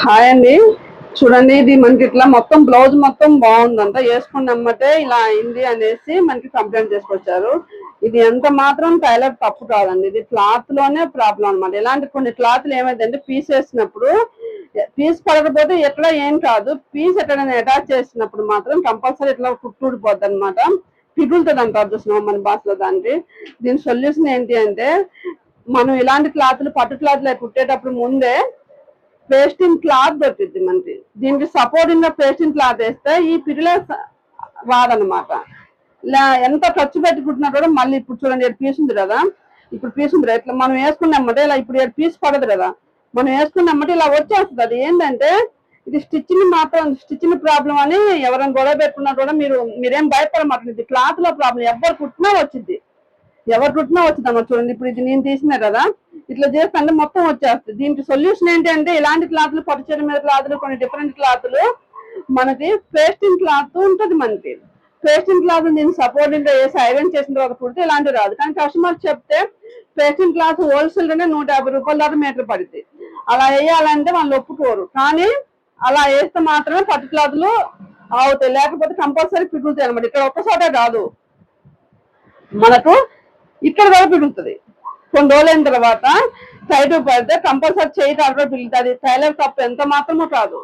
Hi అండి. చూడండి, ఇది మనకి ఇట్లా మొత్తం బ్లౌజ్ మొత్తం బాగుందంట, వేసుకున్నమ్మటే ఇలా అయింది అనేసి మనకి కంప్లైంట్ చేసుకొచ్చారు. ఇది ఎంత మాత్రం టైలర్ తప్పు కాదండి, ఇది క్లాత్ లోనే ప్రాబ్లం అనమాట. ఇలాంటి కొన్ని క్లాత్లు ఏమైందంటే పీస్ వేసినప్పుడు పీస్ పడకపోతే ఎట్లా ఏం కాదు, పీస్ ఎక్కడైనా అటాచ్ చేసినప్పుడు మాత్రం కంపల్సరీ ఇట్లా ఊడిపోద్ది అనమాట, పిగులుతుంది అంటారు చూసినాం మన భాషలో. దానికి దీని సొల్యూషన్ ఏంటి అంటే, మనం ఇలాంటి క్లాత్లు పట్టు క్లాత్లు కుట్టేటప్పుడు ముందే పేస్టింగ్ క్లాత్ దొరికింది మనకి. దీనికి సపోర్టింగ్ గా పేస్టింగ్ క్లాత్ వేస్తే ఈ పిడిలే రాదనమాట. ఇలా ఎంత ఖర్చు పెట్టుకుంటున్నా కూడా మళ్ళీ ఇప్పుడు చూడండి, పీస్ ఉంది కదా, ఇప్పుడు పీస్ ఉంది ఇట్లా మనం వేసుకున్నామంటే ఇలా ఇప్పుడు పీస్ పడదు కదా, మనం వేసుకున్నామంటే ఇలా వచ్చేస్తుంది. అది ఏంటంటే ఇది స్టిచ్చింగ్ ప్రాబ్లం అని ఎవరైనా గొడవ పెట్టుకున్నా కూడా మీరేం భయపడమాటండి. ఇది క్లాత్ లో ప్రాబ్లం, ఎవరు కుట్టినా వచ్చింది, ఎవరు కుట్టినా వచ్చిందమ్మా. చూడండి, ఇప్పుడు ఇది నేను తీసినా కదా, ఇట్లా చేస్తే మొత్తం వచ్చేస్తుంది. దీనికి సొల్యూషన్ ఏంటి అంటే, ఇలాంటి క్లాత్లు పట్టు చీర మీద క్లాత్లు కొన్ని డిఫరెంట్ క్లాత్లు మనకి పేస్టింగ్ క్లాత్ ఉంటుంది. మనకి పేస్టింగ్ క్లాత్ దీన్ని సపోర్టింగ్ గా వేసి ఐరన్ చేసిన తర్వాత కుడితే ఇలాంటివి రాదు. కానీ కస్టమర్ చెప్తే పేస్టింగ్ క్లాత్ హోల్సేల్ గానే 150 రూపాయల దాకా మీటర్ పడుతుంది. అలా వేయాలంటే వాళ్ళు ఒప్పుకోరు. కానీ అలా వేస్తే మాత్రమే పట్టు క్లాత్లు అవుతాయి, లేకపోతే కంపల్సరీ పిగులుతాయి అనమాట. ఇక్కడ ఒక్కసారే కాదు, మనకు ఇక్కడ కూడా పిగులుతుంది. కొన్ని రోజులైన తర్వాత టైట్ పడితే కంపల్సరీ చేయి కాకుండా పిగులుతుంది. టైలర్ తప్పు ఎంత మాత్రమో కాదు.